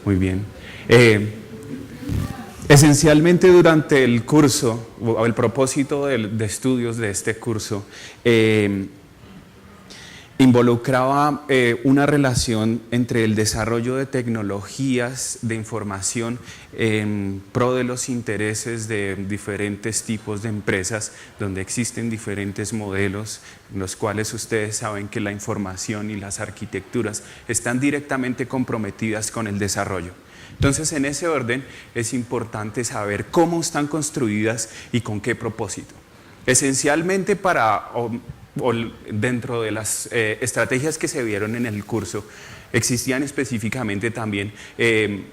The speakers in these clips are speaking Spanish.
Muy bien. Esencialmente durante el curso, o el propósito de estudios de este curso, involucraba una relación entre el desarrollo de tecnologías de información en pro de los intereses de diferentes tipos de empresas, donde existen diferentes modelos, en los cuales ustedes saben que la información y las arquitecturas están directamente comprometidas con el desarrollo. Entonces, en ese orden es importante saber cómo están construidas y con qué propósito. Esencialmente dentro de las estrategias que se vieron en el curso, existían específicamente también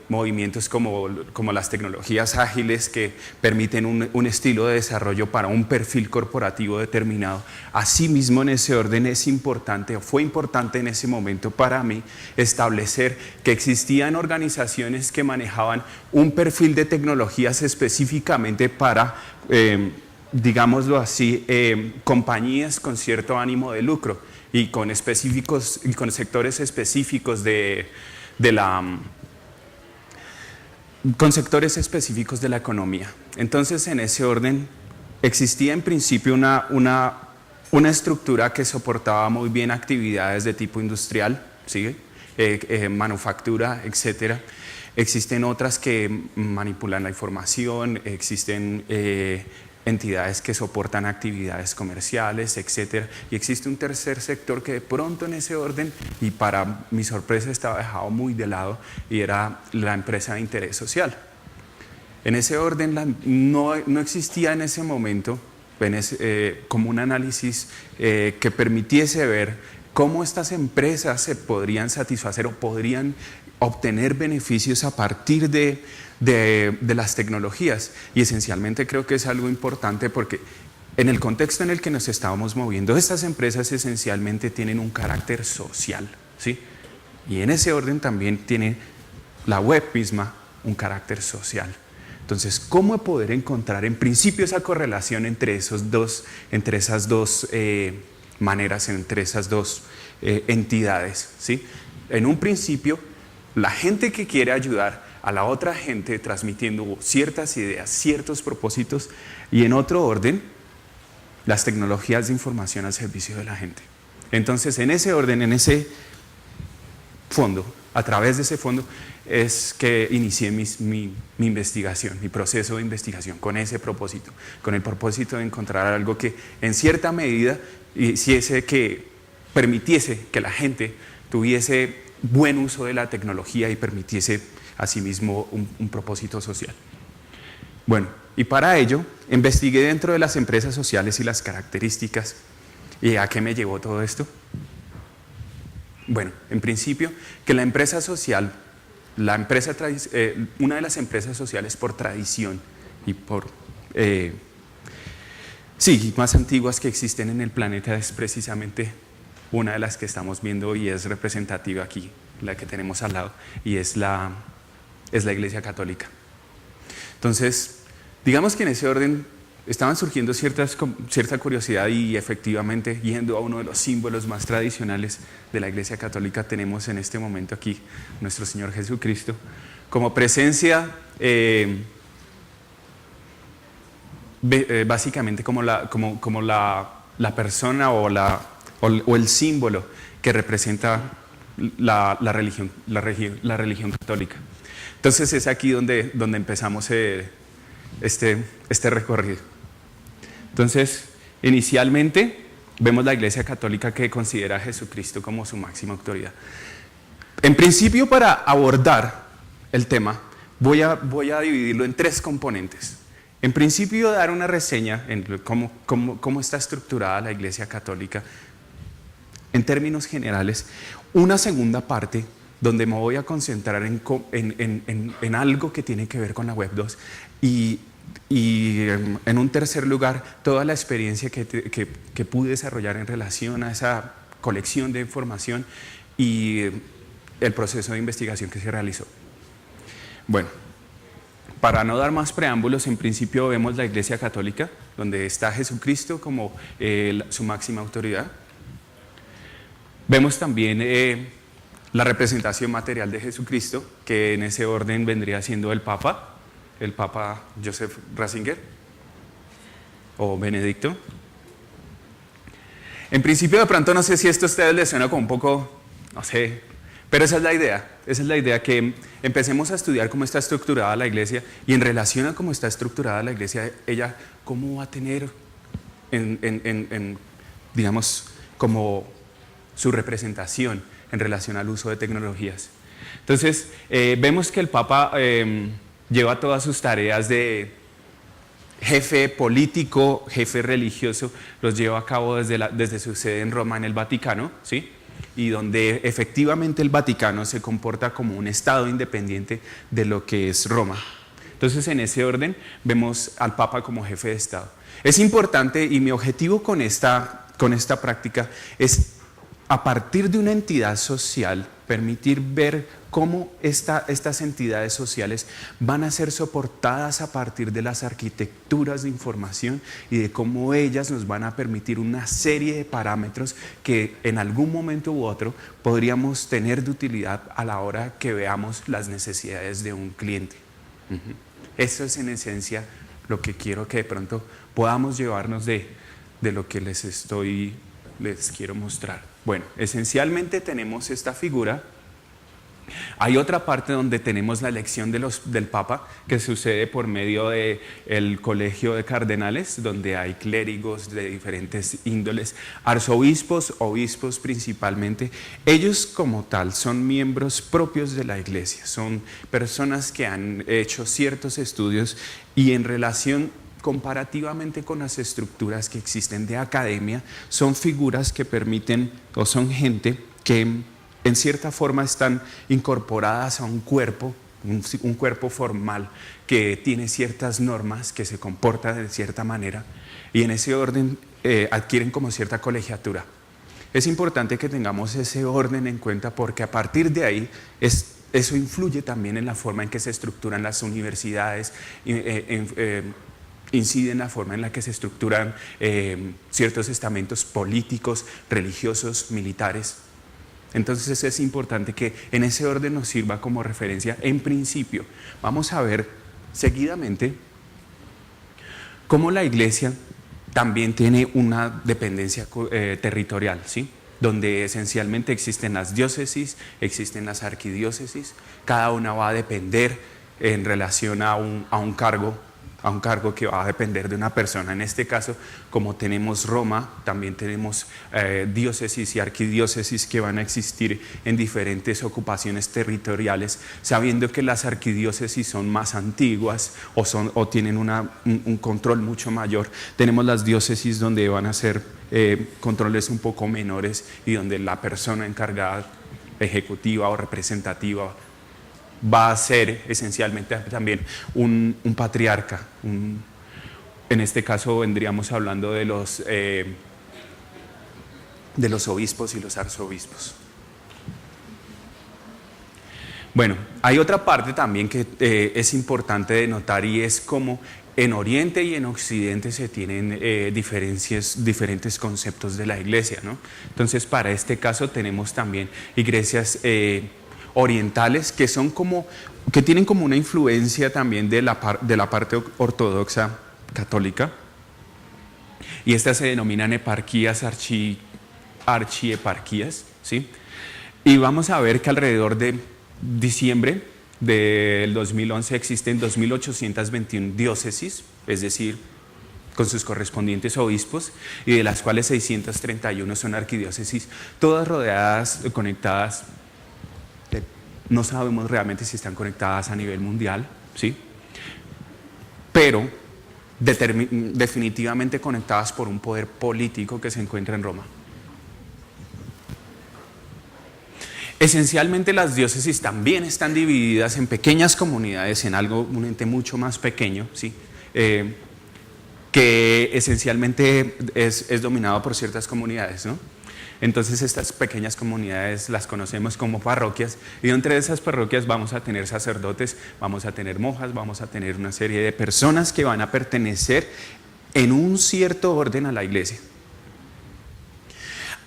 movimientos como las tecnologías ágiles que permiten un estilo de desarrollo para un perfil corporativo determinado. Asimismo, en ese orden fue importante en ese momento para mí establecer que existían organizaciones que manejaban un perfil de tecnologías específicamente para digámoslo así, compañías con cierto ánimo de lucro y con sectores específicos con sectores específicos de la economía. Entonces, en ese orden, existía en principio una estructura que soportaba muy bien actividades de tipo industrial, ¿sí? Manufactura, etcétera. Existen otras que manipulan la información, existen entidades que soportan actividades comerciales, etcétera. Y existe un tercer sector que de pronto en ese orden, y para mi sorpresa estaba dejado muy de lado, y era la empresa de interés social. En ese orden no existía en ese momento como un análisis que permitiese ver cómo estas empresas se podrían satisfacer o podrían obtener beneficios a partir de las tecnologías. Y esencialmente creo que es algo importante porque en el contexto en el que nos estábamos moviendo, estas empresas esencialmente tienen un carácter social, ¿sí? Y en ese orden también tiene la web misma un carácter social. Entonces, ¿cómo poder encontrar en principio esa correlación entre esas dos maneras, entre esas dos entidades, ¿sí? En un principio, la gente que quiere ayudar a la otra gente transmitiendo ciertas ideas, ciertos propósitos, y en otro orden, las tecnologías de información al servicio de la gente. Entonces, en ese orden, en ese fondo, a través de ese fondo, es que inicié mi investigación, mi proceso de investigación, con ese propósito, con el propósito de encontrar algo que en cierta medida permitiese que la gente tuviese buen uso de la tecnología y permitiese asimismo un propósito social. Bueno, y para ello investigué dentro de las empresas sociales y las características. ¿Y a qué me llevó todo esto? Bueno, en principio, que la empresa social, una de las empresas sociales por tradición y más antiguas que existen en el planeta es precisamente una de las que estamos viendo y es representativa aquí, la que tenemos al lado, y es la Iglesia Católica. Entonces, digamos que en ese orden estaban surgiendo cierta curiosidad y efectivamente, yendo a uno de los símbolos más tradicionales de la Iglesia Católica, tenemos en este momento aquí nuestro Señor Jesucristo como presencia, básicamente como la persona o el símbolo que representa la religión católica. Entonces es aquí donde empezamos este recorrido. Entonces, inicialmente vemos la Iglesia Católica que considera a Jesucristo como su máxima autoridad. En principio, para abordar el tema, voy a dividirlo en tres componentes. En principio, dar una reseña en cómo está estructurada la Iglesia Católica en términos generales. Una segunda parte donde me voy a concentrar en algo que tiene que ver con la Web 2 y en un tercer lugar toda la experiencia que pude desarrollar en relación a esa colección de información y el proceso de investigación que se realizó. Bueno, para no dar más preámbulos, en principio vemos la Iglesia Católica, donde está Jesucristo como su máxima autoridad. Vemos también la representación material de Jesucristo, que en ese orden vendría siendo el Papa Joseph Ratzinger o Benedicto. En principio, de pronto, no sé si esto a ustedes les suena como un poco, no sé, pero esa es la idea, que empecemos a estudiar cómo está estructurada la iglesia, y en relación a cómo está estructurada la iglesia, ella cómo va a tener, digamos, como su representación en relación al uso de tecnologías. Entonces, vemos que el Papa lleva todas sus tareas de jefe político, jefe religioso, los lleva a cabo desde su sede en Roma, en el Vaticano, ¿sí? Y donde efectivamente el Vaticano se comporta como un estado independiente de lo que es Roma. Entonces, en ese orden, vemos al Papa como jefe de Estado. Es importante, y mi objetivo con esta práctica es, a partir de una entidad social, permitir ver cómo estas entidades sociales van a ser soportadas a partir de las arquitecturas de información y de cómo ellas nos van a permitir una serie de parámetros que en algún momento u otro podríamos tener de utilidad a la hora que veamos las necesidades de un cliente. Eso es en esencia lo que quiero que de pronto podamos llevarnos de lo que les quiero mostrar. Bueno, esencialmente tenemos esta figura. Hay otra parte donde tenemos la elección del Papa, que sucede por medio del colegio de cardenales, donde hay clérigos de diferentes índoles, arzobispos, obispos principalmente. Ellos como tal son miembros propios de la iglesia, son personas que han hecho ciertos estudios, y en relación comparativamente con las estructuras que existen de academia, son figuras que permiten, o son gente que en cierta forma están incorporadas a un cuerpo formal que tiene ciertas normas, que se comporta de cierta manera, y en ese orden adquieren como cierta colegiatura. Es importante que tengamos ese orden en cuenta, porque a partir de ahí eso influye también en la forma en que se estructuran las universidades, incide en la forma en la que se estructuran ciertos estamentos políticos, religiosos, militares. Entonces es importante que en ese orden nos sirva como referencia. En principio, vamos a ver seguidamente cómo la iglesia también tiene una dependencia territorial, ¿sí? Donde esencialmente existen las diócesis, existen las arquidiócesis, cada una va a depender en relación a un cargo que va a depender de una persona. En este caso, como tenemos Roma, también tenemos diócesis y arquidiócesis que van a existir en diferentes ocupaciones territoriales, sabiendo que las arquidiócesis son más antiguas o tienen un control mucho mayor. Tenemos las diócesis donde van a ser controles un poco menores, y donde la persona encargada ejecutiva o representativa va a ser esencialmente también un patriarca. En este caso vendríamos hablando de los obispos y los arzobispos. Bueno, hay otra parte también que es importante de notar, y es cómo en Oriente y en Occidente se tienen diferentes conceptos de la iglesia, ¿no? Entonces, para este caso tenemos también iglesias orientales que tienen como una influencia también de la parte ortodoxa católica, y estas se denominan eparquías, archieparquías, ¿sí? Y vamos a ver que alrededor de diciembre del 2011 existen 2.821 diócesis, es decir, con sus correspondientes obispos, y de las cuales 631 son arquidiócesis, todas rodeadas, conectadas. No sabemos realmente si están conectadas a nivel mundial, ¿sí? Pero definitivamente conectadas por un poder político que se encuentra en Roma. Esencialmente las diócesis también están divididas en pequeñas comunidades, en un ente mucho más pequeño, ¿sí? Que esencialmente es dominado por ciertas comunidades, ¿no? Entonces estas pequeñas comunidades las conocemos como parroquias, y entre esas parroquias vamos a tener sacerdotes, vamos a tener monjas, vamos a tener una serie de personas que van a pertenecer en un cierto orden a la iglesia.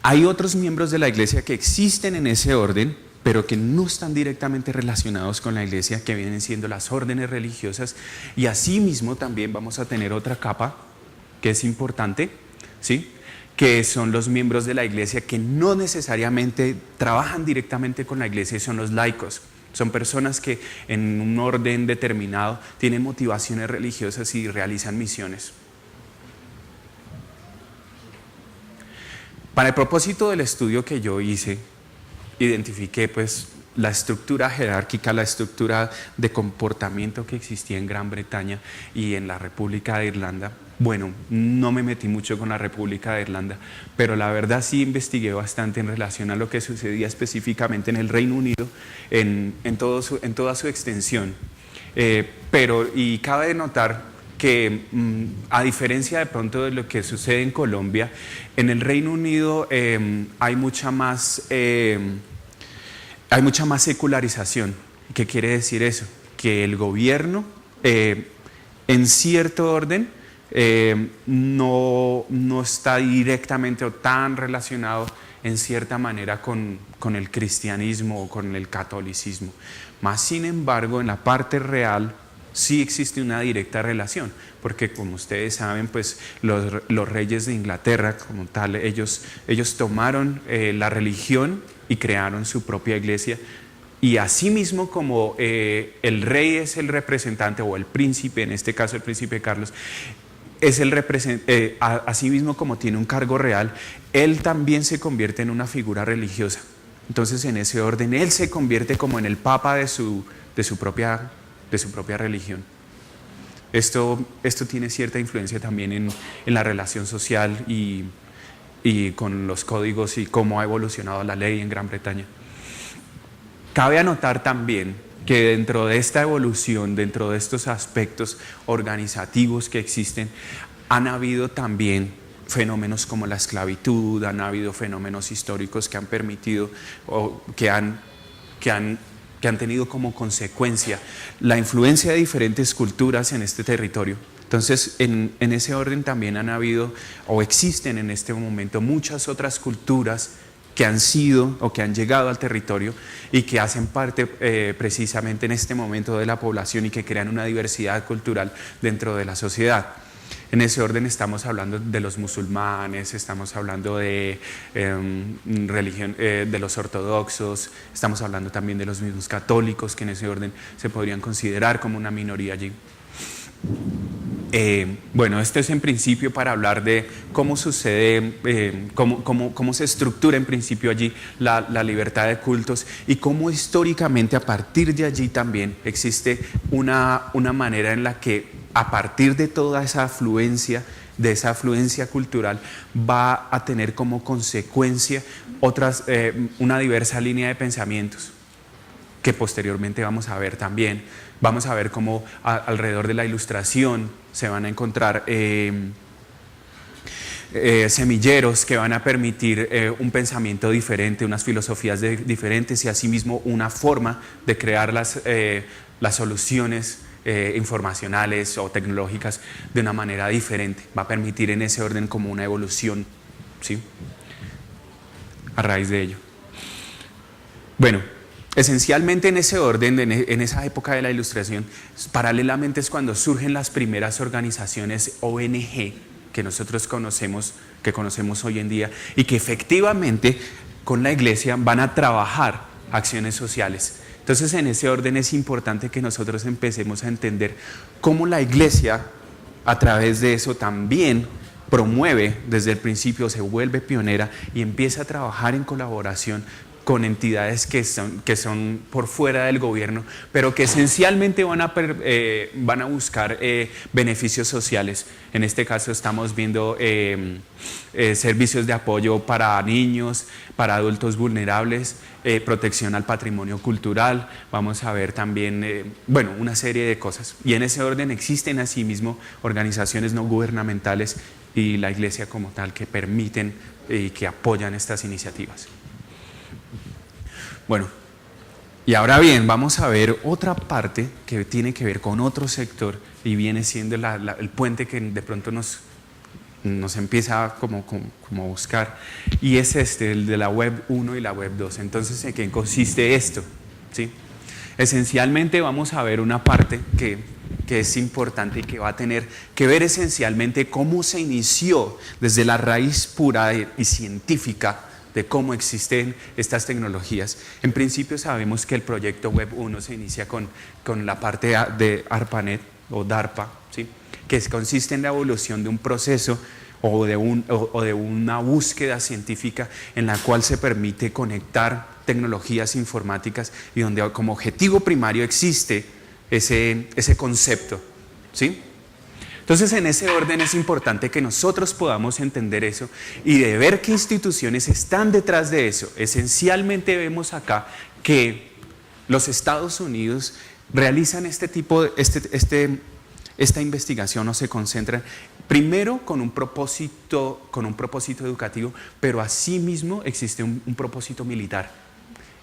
Hay otros miembros de la iglesia que existen en ese orden, pero que no están directamente relacionados con la iglesia, que vienen siendo las órdenes religiosas. Y asimismo también vamos a tener otra capa que es importante, ¿sí?, que son los miembros de la iglesia que no necesariamente trabajan directamente con la iglesia, y son los laicos. Son personas que en un orden determinado tienen motivaciones religiosas y realizan misiones. Para el propósito del estudio que yo hice, identifiqué pues la estructura jerárquica, la estructura de comportamiento que existía en Gran Bretaña y en la República de Irlanda. Bueno, no me metí mucho con la República de Irlanda, pero la verdad sí investigué bastante en relación a lo que sucedía específicamente en el Reino Unido, en toda su extensión. Y cabe notar que a diferencia de pronto de lo que sucede en Colombia, en el Reino Unido hay mucha más secularización. ¿Qué quiere decir eso? Que el gobierno, en cierto orden, no está directamente o tan relacionado en cierta manera con el cristianismo o con el catolicismo. Más sin embargo, en la parte real sí existe una directa relación, porque como ustedes saben, pues los reyes de Inglaterra como tal, ellos tomaron la religión y crearon su propia iglesia. Y asimismo como el rey es el representante, o el príncipe, en este caso el príncipe Carlos, es asimismo como tiene un cargo real, él también se convierte en una figura religiosa. Entonces, en ese orden, él se convierte como en el papa de su propia religión. Esto tiene cierta influencia también en la relación social y con los códigos y cómo ha evolucionado la ley en Gran Bretaña. Cabe anotar también que dentro de esta evolución, dentro de estos aspectos organizativos que existen, han habido también fenómenos como la esclavitud, han habido fenómenos históricos que han permitido o que han tenido como consecuencia la influencia de diferentes culturas en este territorio. Entonces, en ese orden también han habido o existen en este momento muchas otras culturas que han sido o que han llegado al territorio y que hacen parte precisamente en este momento de la población y que crean una diversidad cultural dentro de la sociedad. En ese orden estamos hablando de los musulmanes, estamos hablando de religión, de los ortodoxos, estamos hablando también de los mismos católicos, que en ese orden se podrían considerar como una minoría allí. Bueno, esto es en principio para hablar de cómo sucede, cómo se estructura en principio allí la libertad de cultos y cómo históricamente a partir de allí también existe una manera en la que a partir de toda esa afluencia, de esa afluencia cultural, va a tener como consecuencia una diversa línea de pensamientos que posteriormente vamos a ver también. Vamos a ver cómo alrededor de la Ilustración se van a encontrar semilleros que van a permitir un pensamiento diferente, unas filosofías diferentes y asimismo una forma de crear las soluciones informacionales o tecnológicas de una manera diferente. Va a permitir en ese orden como una evolución, ¿sí?, a raíz de ello. Bueno, esencialmente en ese orden, en esa época de la Ilustración, paralelamente es cuando surgen las primeras organizaciones ONG que nosotros conocemos hoy en día y que efectivamente con la iglesia van a trabajar acciones sociales. Entonces, en ese orden es importante que nosotros empecemos a entender cómo la iglesia a través de eso también promueve desde el principio, se vuelve pionera y empieza a trabajar en colaboración con entidades que son por fuera del gobierno, pero que esencialmente van a buscar beneficios sociales. En este caso estamos viendo servicios de apoyo para niños, para adultos vulnerables, protección al patrimonio cultural, vamos a ver también, una serie de cosas. Y en ese orden existen asimismo organizaciones no gubernamentales y la iglesia como tal que permiten y que apoyan estas iniciativas. Bueno, y ahora bien, vamos a ver otra parte que tiene que ver con otro sector y viene siendo el puente que de pronto nos empieza como a buscar, y es el de la web 1 y la web 2. Entonces, ¿en qué consiste esto? ¿Sí? Esencialmente vamos a ver una parte que es importante y que va a tener que ver esencialmente cómo se inició desde la raíz pura y científica de cómo existen estas tecnologías. En principio sabemos que el proyecto Web 1 se inicia con la parte de ARPANET o DARPA, ¿sí? Que consiste en la evolución de un proceso o de una búsqueda científica en la cual se permite conectar tecnologías informáticas y donde como objetivo primario existe ese concepto, ¿sí? Entonces, en ese orden es importante que nosotros podamos entender eso y de ver qué instituciones están detrás de eso. Esencialmente vemos acá que los Estados Unidos realizan esta investigación o se concentran primero con un propósito educativo, pero asimismo existe un propósito militar.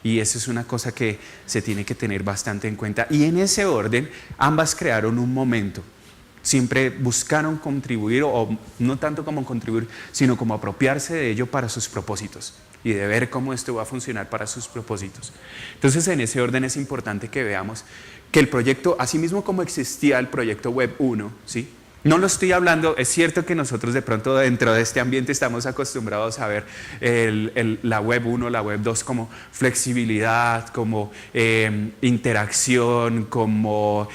Y eso es una cosa que se tiene que tener bastante en cuenta. Y en ese orden, ambas crearon un momento. Siempre buscaron contribuir, o no tanto como contribuir, sino como apropiarse de ello para sus propósitos y de ver cómo esto va a funcionar para sus propósitos. Entonces, en ese orden es importante que veamos que el proyecto, así mismo como existía el proyecto Web 1, ¿sí? No lo estoy hablando, es cierto que nosotros de pronto dentro de este ambiente estamos acostumbrados a ver la Web 1, la Web 2 como flexibilidad, como interacción, como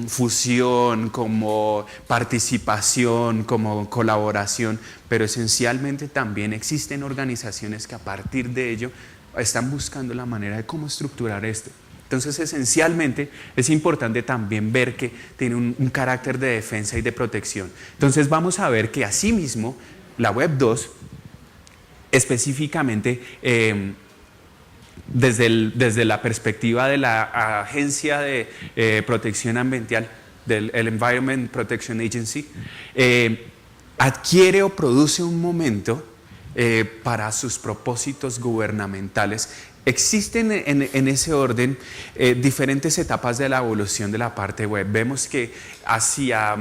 fusión, como participación, como colaboración, pero esencialmente también existen organizaciones que a partir de ello están buscando la manera de cómo estructurar esto. Entonces, esencialmente, es importante también ver que tiene un carácter de defensa y de protección. Entonces, vamos a ver que asimismo, la Web 2, específicamente, desde la perspectiva de la Agencia de Protección Ambiental, del Environment Protection Agency, adquiere o produce un momento para sus propósitos gubernamentales. Existen en ese orden diferentes etapas de la evolución de la parte web. Vemos que hacia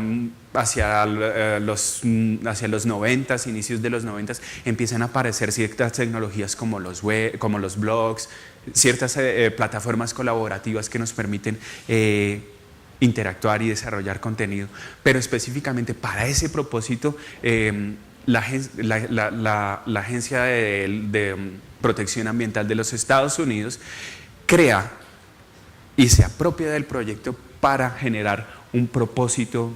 los 90, inicios de los 90, empiezan a aparecer ciertas tecnologías como los blogs, ciertas plataformas colaborativas que nos permiten interactuar y desarrollar contenido. Pero específicamente para ese propósito, la Agencia de Protección Ambiental de los Estados Unidos crea y se apropia del proyecto para generar un propósito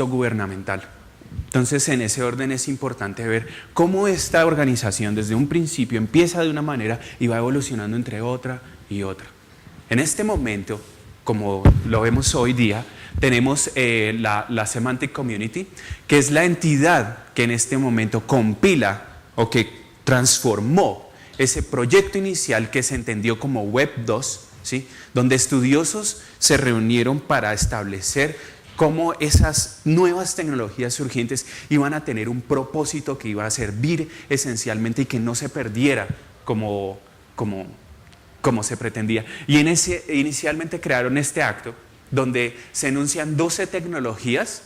gubernamental. Entonces, en ese orden es importante ver cómo esta organización desde un principio empieza de una manera y va evolucionando entre otra y otra. En este momento, como lo vemos hoy día, tenemos la Semantic Community, que es la entidad que en este momento compila o que transformó ese proyecto inicial que se entendió como Web 2, ¿sí? Donde estudiosos se reunieron para establecer cómo esas nuevas tecnologías urgentes iban a tener un propósito que iba a servir esencialmente y que no se perdiera como se pretendía. Y inicialmente crearon este acto donde se enuncian 12 tecnologías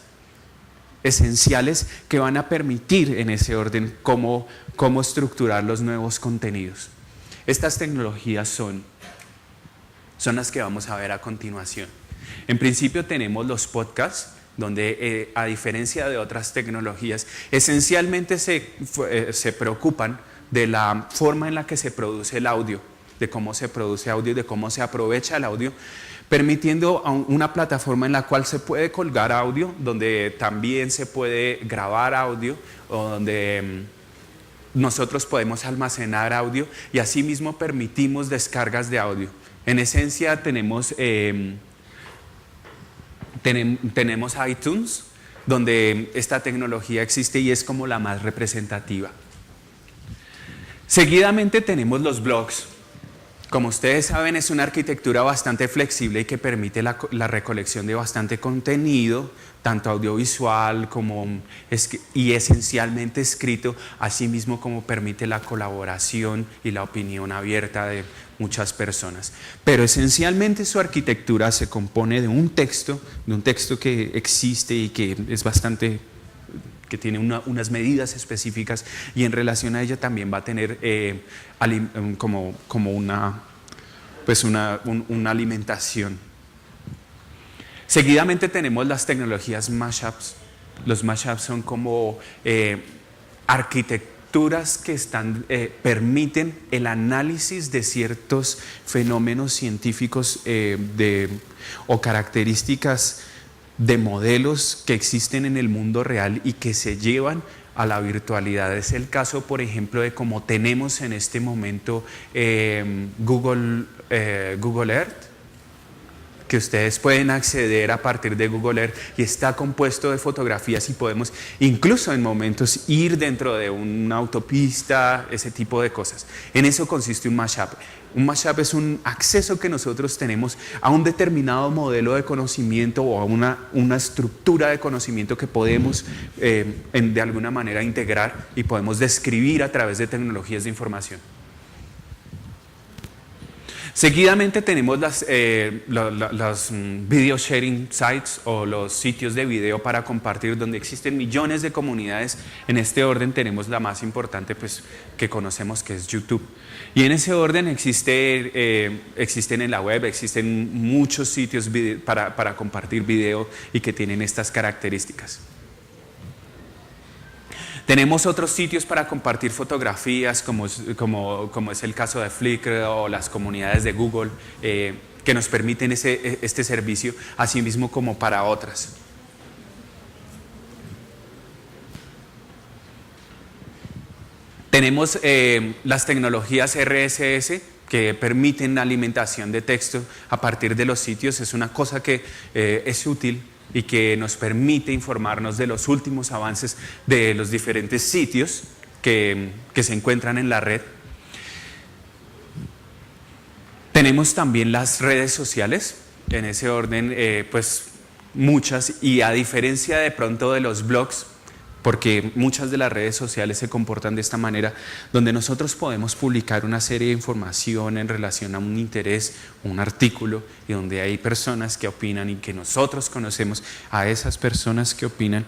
esenciales que van a permitir en ese orden cómo estructurar los nuevos contenidos. Estas tecnologías son las que vamos a ver a continuación. En principio tenemos los podcasts, donde a diferencia de otras tecnologías, esencialmente se preocupan de la forma en la que se produce el audio, de cómo se produce audio, de cómo se aprovecha el audio, permitiendo una plataforma en la cual se puede colgar audio, donde también se puede grabar audio, o donde nosotros podemos almacenar audio y asimismo permitimos descargas de audio. En esencia tenemos iTunes, donde esta tecnología existe y es como la más representativa. Seguidamente tenemos los blogs. Como ustedes saben, es una arquitectura bastante flexible y que permite la recolección de bastante contenido, tanto audiovisual y esencialmente escrito, así mismo como permite la colaboración y la opinión abierta de muchas personas. Pero esencialmente su arquitectura se compone de un texto que existe y que es bastante, que tiene unas medidas específicas, y en relación a ella también va a tener como una alimentación. Seguidamente tenemos las tecnologías mashups. Los mashups son como arquitecturas que permiten el análisis de ciertos fenómenos científicos o características de modelos que existen en el mundo real y que se llevan a la virtualidad. Es el caso, por ejemplo, de cómo tenemos en este momento Google Earth, que ustedes pueden acceder a partir de Google Earth, y está compuesto de fotografías y podemos incluso en momentos ir dentro de una autopista, ese tipo de cosas. En eso consiste un mashup. Un mashup es un acceso que nosotros tenemos a un determinado modelo de conocimiento o a una estructura de conocimiento que podemos de alguna manera integrar y podemos describir a través de tecnologías de información. Seguidamente tenemos los video sharing sites o los sitios de video para compartir, donde existen millones de comunidades. En este orden tenemos la más importante, pues, que conocemos, que es YouTube. Y en ese orden existen en la web, existen muchos sitios para compartir video y que tienen estas características. Tenemos otros sitios para compartir fotografías, como es el caso de Flickr o las comunidades de Google, que nos permiten este servicio, así mismo como para otras. Tenemos las tecnologías RSS, que permiten la alimentación de texto a partir de los sitios. Es una cosa que es útil y que nos permite informarnos de los últimos avances de los diferentes sitios que se encuentran en la red. Tenemos también las redes sociales, en ese orden, pues muchas, y a diferencia de pronto de los blogs, porque muchas de las redes sociales se comportan de esta manera, donde nosotros podemos publicar una serie de información en relación a un interés, un artículo, y donde hay personas que opinan y que nosotros conocemos a esas personas que opinan.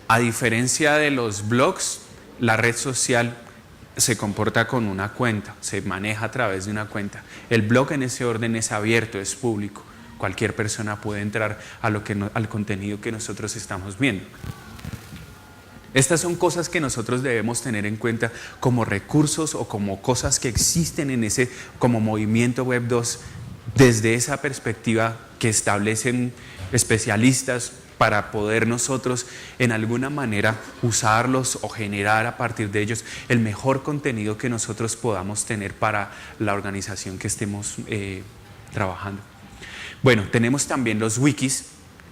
A diferencia de los blogs, la red social se comporta con una cuenta, se maneja a través de una cuenta. El blog en ese orden es abierto, es público. Cualquier persona puede entrar al contenido que nosotros estamos viendo. Estas son cosas que nosotros debemos tener en cuenta como recursos o como cosas que existen como movimiento Web 2, desde esa perspectiva que establecen especialistas para poder nosotros en alguna manera usarlos o generar a partir de ellos el mejor contenido que nosotros podamos tener para la organización que estemos trabajando. Bueno, tenemos también los wikis,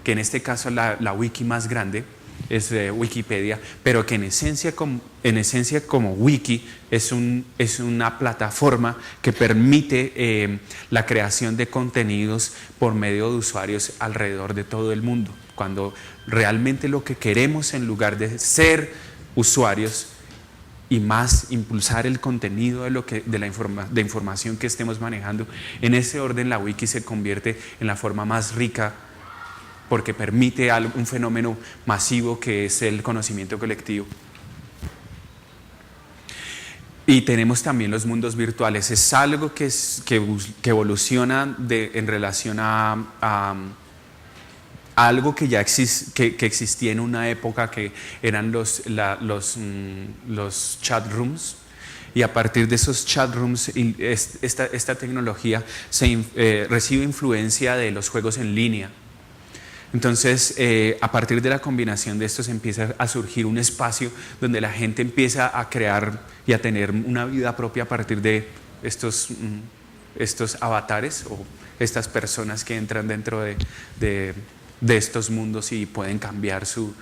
que en este caso la wiki más grande es Wikipedia, pero que en esencia como wiki es una plataforma que permite la creación de contenidos por medio de usuarios alrededor de todo el mundo. Cuando realmente lo que queremos, en lugar de ser usuarios y más impulsar el contenido de información que estemos manejando, en ese orden la wiki se convierte en la forma más rica, porque permite un fenómeno masivo que es el conocimiento colectivo. Y tenemos también los mundos virtuales. Es algo que evoluciona en relación a algo que ya existía en una época, que eran los chat rooms. Y a partir de esos chat rooms, esta tecnología recibe influencia de los juegos en línea. Entonces, a partir de la combinación de estos empieza a surgir un espacio donde la gente empieza a crear y a tener una vida propia a partir de estos avatares o estas personas que entran dentro de estos mundos y pueden cambiar su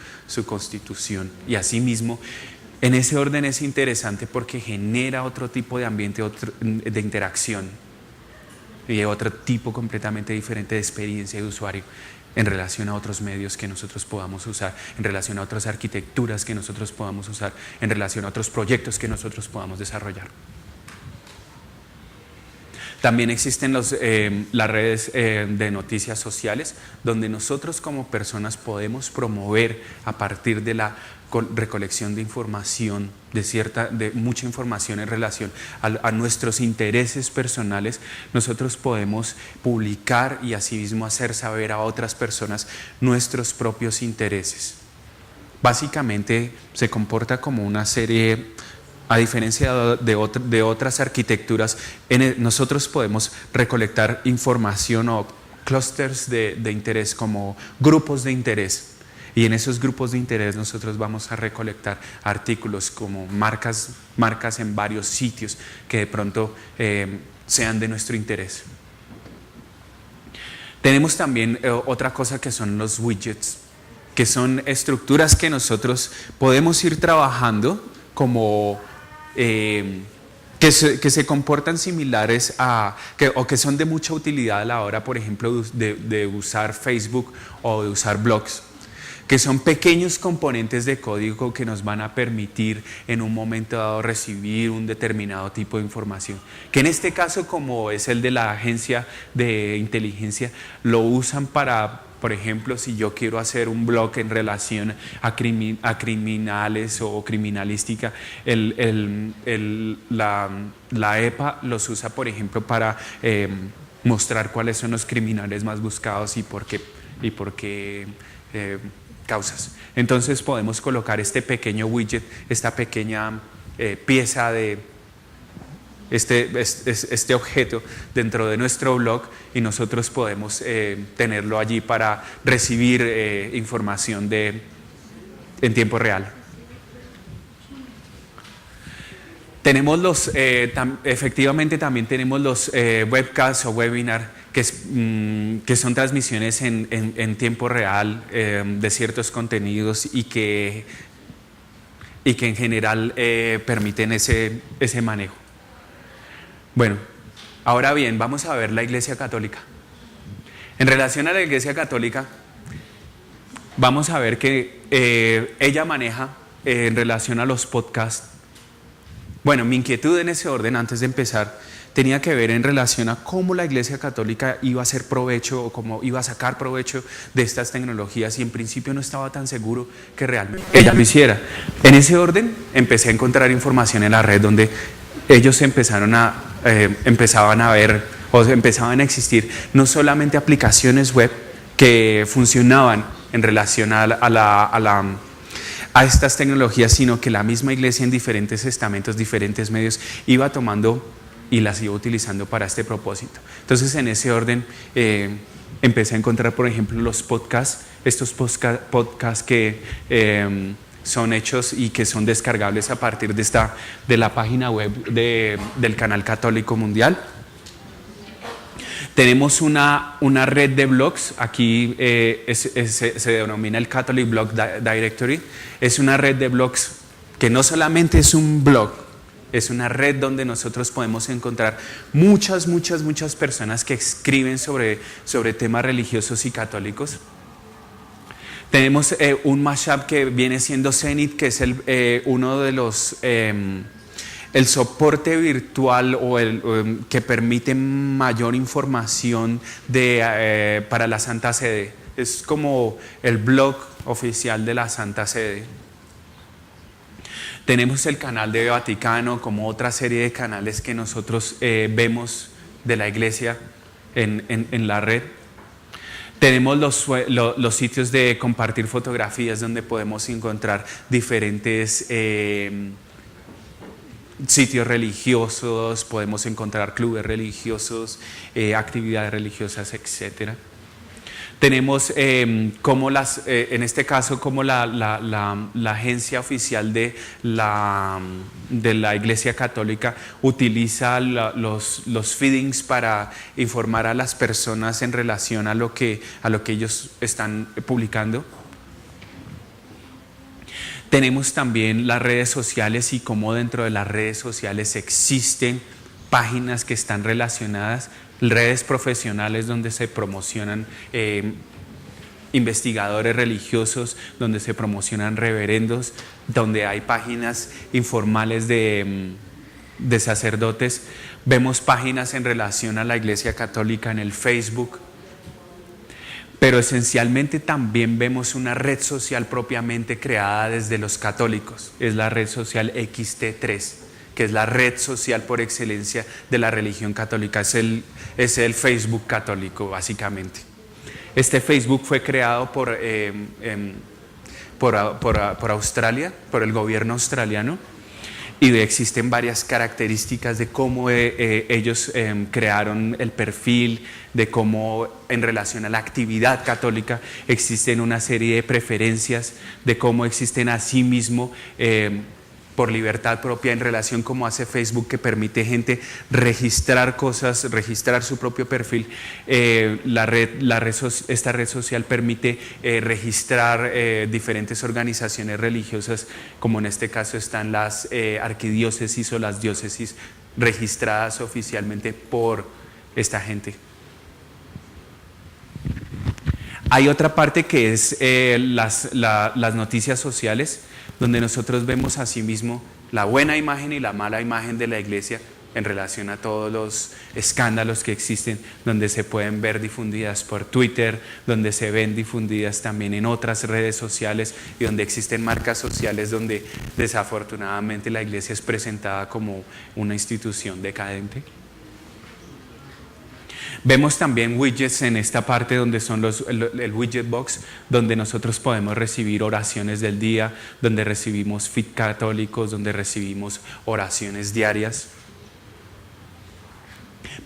constitución. Y asimismo, En ese orden es interesante porque genera otro tipo de ambiente, de interacción y otro tipo completamente diferente de experiencia de usuario en relación a otros medios que nosotros podamos usar, en relación a otras arquitecturas que nosotros podamos usar, en relación a otros proyectos que nosotros podamos desarrollar. También existen las redes de noticias sociales, donde nosotros como personas podemos promover a partir de la recolección de información, de mucha información en relación a nuestros intereses personales. Nosotros podemos publicar y asimismo hacer saber a otras personas nuestros propios intereses. Básicamente se comporta como una serie. A diferencia de otras arquitecturas, nosotros podemos recolectar información o clústeres de interés, como grupos de interés. Y en esos grupos de interés nosotros vamos a recolectar artículos como marcas en varios sitios que de pronto sean de nuestro interés. Tenemos también otra cosa que son los widgets, que son estructuras que nosotros podemos ir trabajando como que se comportan similares o que son de mucha utilidad a la hora, por ejemplo, de usar Facebook o de usar blogs, que son pequeños componentes de código que nos van a permitir en un momento dado recibir un determinado tipo de información, que en este caso, como es el de la agencia de inteligencia, lo usan para, por ejemplo, si yo quiero hacer un blog en relación a criminales o criminalística, la EPA los usa, por ejemplo, para mostrar cuáles son los criminales más buscados y por qué causas. Entonces podemos colocar este pequeño widget, esta pequeña pieza de este objeto dentro de nuestro blog, y nosotros podemos tenerlo allí para recibir información en tiempo real. Tenemos efectivamente también tenemos los webcasts o webinars, que son transmisiones en tiempo real de ciertos contenidos y que en general permiten ese manejo. Bueno, ahora bien, vamos a ver la Iglesia Católica. En relación a la Iglesia Católica, vamos a ver que ella maneja en relación a los podcasts. Bueno, mi inquietud en ese orden, antes de empezar, tenía que ver en relación a cómo la Iglesia Católica iba a hacer provecho o cómo iba a sacar provecho de estas tecnologías, y en principio no estaba tan seguro que realmente ella lo hiciera. En ese orden empecé a encontrar información en la red donde ellos empezaban a ver o empezaban a existir no solamente aplicaciones web que funcionaban en relación a estas tecnologías, sino que la misma Iglesia en diferentes estamentos, diferentes medios, iba tomando y las iba utilizando para este propósito. Entonces, en ese orden empecé a encontrar, por ejemplo, los podcasts, estos podcasts que son hechos y que son descargables a partir de la página web del Canal Católico Mundial. Tenemos una red de blogs, aquí se denomina el Catholic Blog Directory. Es una red de blogs que no solamente es un blog, es una red donde nosotros podemos encontrar muchas personas que escriben sobre temas religiosos y católicos. Tenemos un mashup que viene siendo Zenit, que es uno de los el soporte virtual que permite mayor información para la Santa Sede. Es como el blog oficial de la Santa Sede. Tenemos el canal de Vaticano, como otra serie de canales que nosotros vemos de la Iglesia en la red. Tenemos los sitios de compartir fotografías, donde podemos encontrar diferentes sitios religiosos, podemos encontrar clubes religiosos, actividades religiosas, etc. Tenemos en este caso, como la agencia oficial de la Iglesia Católica utiliza los feedings para informar a las personas en relación a lo que ellos están publicando. Tenemos también las redes sociales y cómo dentro de las redes sociales existen páginas que están relacionadas, redes profesionales donde se promocionan investigadores religiosos, donde se promocionan reverendos, donde hay páginas informales de sacerdotes. Vemos páginas en relación a la Iglesia Católica en el Facebook, pero esencialmente también vemos una red social propiamente creada desde los católicos. Es la red social XT3, que es la red social por excelencia de la religión católica. Es el Facebook católico, básicamente. Este Facebook fue creado por Australia, por el gobierno australiano, y existen varias características de cómo ellos crearon el perfil, de cómo en relación a la actividad católica existen una serie de preferencias, de cómo existen asimismo por libertad propia en relación como hace Facebook, que permite gente registrar cosas, registrar su propio perfil. Esta red social permite registrar diferentes organizaciones religiosas, como en este caso están las arquidiócesis o las diócesis registradas oficialmente por esta gente. Hay otra parte que es las noticias sociales, donde nosotros vemos asimismo la buena imagen y la mala imagen de la iglesia en relación a todos los escándalos que existen, donde se pueden ver difundidas por Twitter, donde se ven difundidas también en otras redes sociales y donde existen marcas sociales donde desafortunadamente la iglesia es presentada como una institución decadente. Vemos también widgets en esta parte donde son el widget box, donde nosotros podemos recibir oraciones del día, donde recibimos feed católicos, donde recibimos oraciones diarias.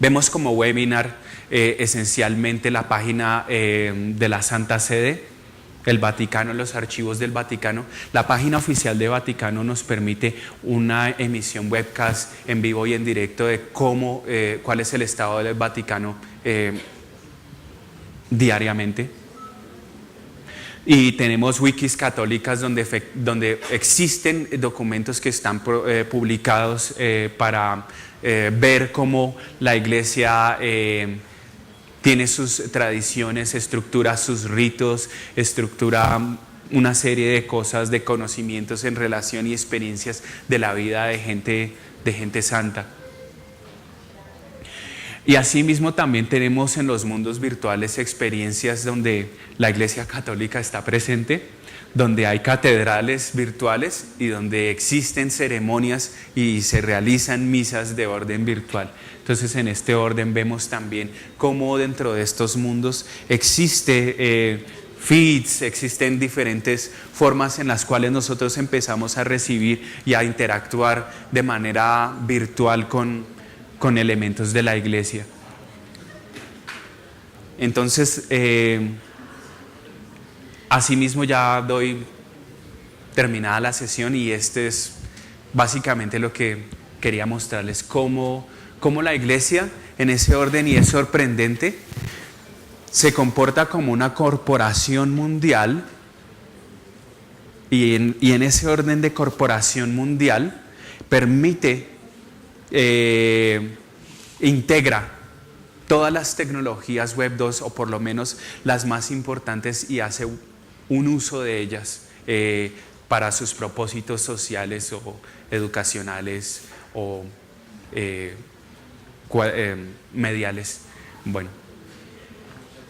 Vemos como webinar esencialmente la página de la Santa Sede, el Vaticano, los archivos del Vaticano. La página oficial de Vaticano nos permite una emisión webcast en vivo y en directo de cuál es el estado del Vaticano diariamente. Y tenemos wikis católicas donde existen documentos que están publicados para ver cómo la iglesia tiene sus tradiciones, estructura sus ritos, estructura una serie de cosas, de conocimientos en relación y experiencias de la vida de gente santa. Y asimismo también tenemos en los mundos virtuales experiencias donde la Iglesia Católica está presente, donde hay catedrales virtuales y donde existen ceremonias y se realizan misas de orden virtual. Entonces, en este orden vemos también cómo dentro de estos mundos existe feeds, existen diferentes formas en las cuales nosotros empezamos a recibir y a interactuar de manera virtual con elementos de la iglesia. Entonces, asimismo ya doy terminada la sesión y este es básicamente lo que quería mostrarles, cómo la iglesia en ese orden, y es sorprendente, se comporta como una corporación mundial y en ese orden de corporación mundial permite, integra todas las tecnologías Web 2 o por lo menos las más importantes y hace un uso de ellas para sus propósitos sociales o educacionales o mediales. Bueno,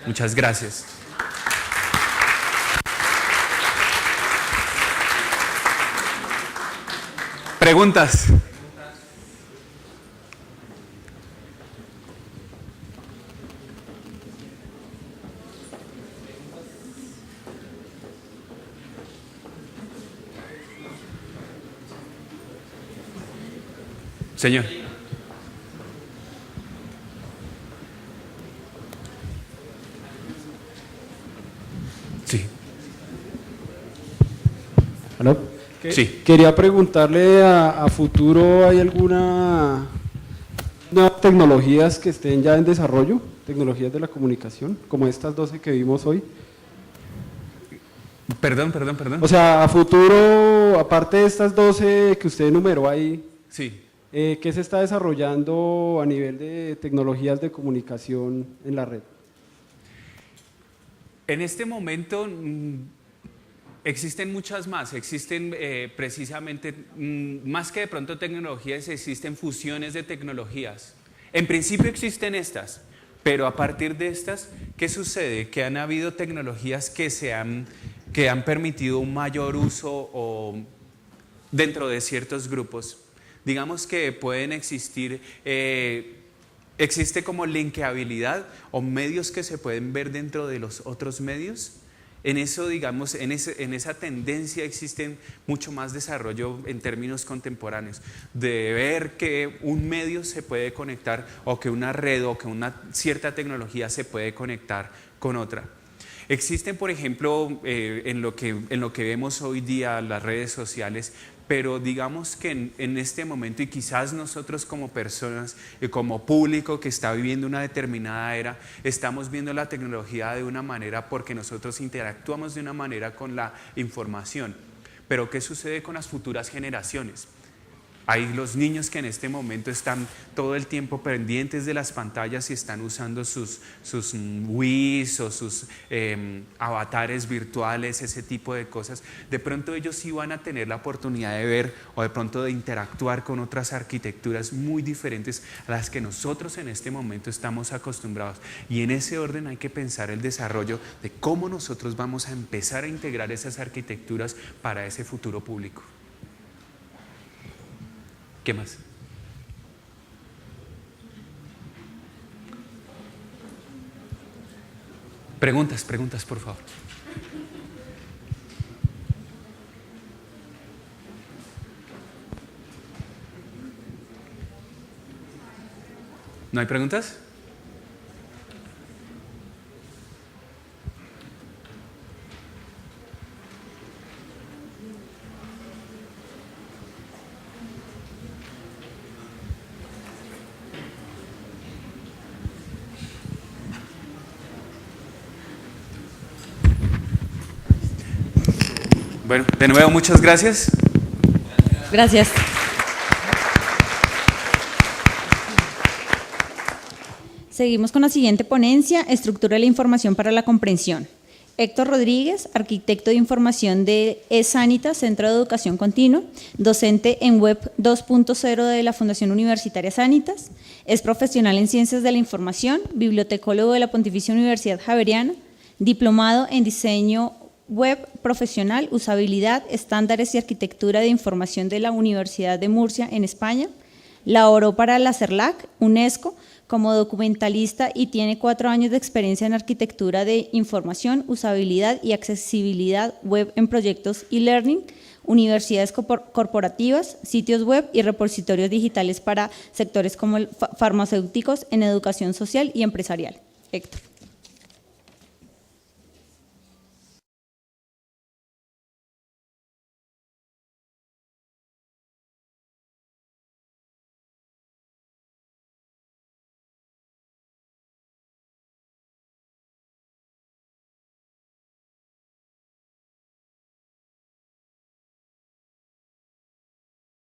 muchas gracias. ¿Preguntas? Señor. Sí. ¿Aló? Sí. Quería preguntarle a futuro, ¿hay alguna nuevas tecnologías que estén ya en desarrollo? Tecnologías de la comunicación, como estas 12 que vimos hoy. Perdón. O sea, a futuro, aparte de estas 12 que usted enumeró ahí, Sí. ¿qué se está desarrollando a nivel de tecnologías de comunicación en la red? En este momento existen muchas más, existen precisamente, más que de pronto tecnologías, existen fusiones de tecnologías. En principio existen estas, pero a partir de estas, ¿qué sucede? Que han habido tecnologías que han permitido un mayor uso dentro de ciertos grupos. Digamos que pueden existir, existe como linkeabilidad o medios que se pueden ver dentro de los otros medios. En eso, digamos, en esa tendencia existe mucho más desarrollo en términos contemporáneos, de ver que un medio se puede conectar o que una red o que una cierta tecnología se puede conectar con otra. Existen, por ejemplo, en lo que vemos hoy día las redes sociales, pero digamos que en este momento, y quizás nosotros como personas, como público que está viviendo una determinada era, estamos viendo la tecnología de una manera porque nosotros interactuamos de una manera con la información. Pero ¿qué sucede con las futuras generaciones? Hay los niños que en este momento están todo el tiempo pendientes de las pantallas y están usando sus Wiis o sus avatares virtuales, ese tipo de cosas. De pronto ellos sí van a tener la oportunidad de ver o de pronto de interactuar con otras arquitecturas muy diferentes a las que nosotros en este momento estamos acostumbrados. Y en ese orden hay que pensar el desarrollo de cómo nosotros vamos a empezar a integrar esas arquitecturas para ese futuro público. ¿Qué más? Preguntas, por favor. ¿No hay preguntas? Bueno, de nuevo, muchas gracias. Gracias. Seguimos con la siguiente ponencia, Estructura de la información para la comprensión. Héctor Rodríguez, arquitecto de información de eSanitas, Centro de Educación Continua, docente en Web 2.0 de la Fundación Universitaria Sanitas, es profesional en Ciencias de la Información, bibliotecólogo de la Pontificia Universidad Javeriana, diplomado en Diseño Web Profesional, Usabilidad, Estándares y Arquitectura de Información de la Universidad de Murcia, en España. Laboró para la CERLAC, UNESCO, como documentalista y tiene 4 años de experiencia en arquitectura de información, usabilidad y accesibilidad web en proyectos e-learning, universidades corporativas, sitios web y repositorios digitales para sectores como farmacéuticos, en educación social y empresarial. Héctor.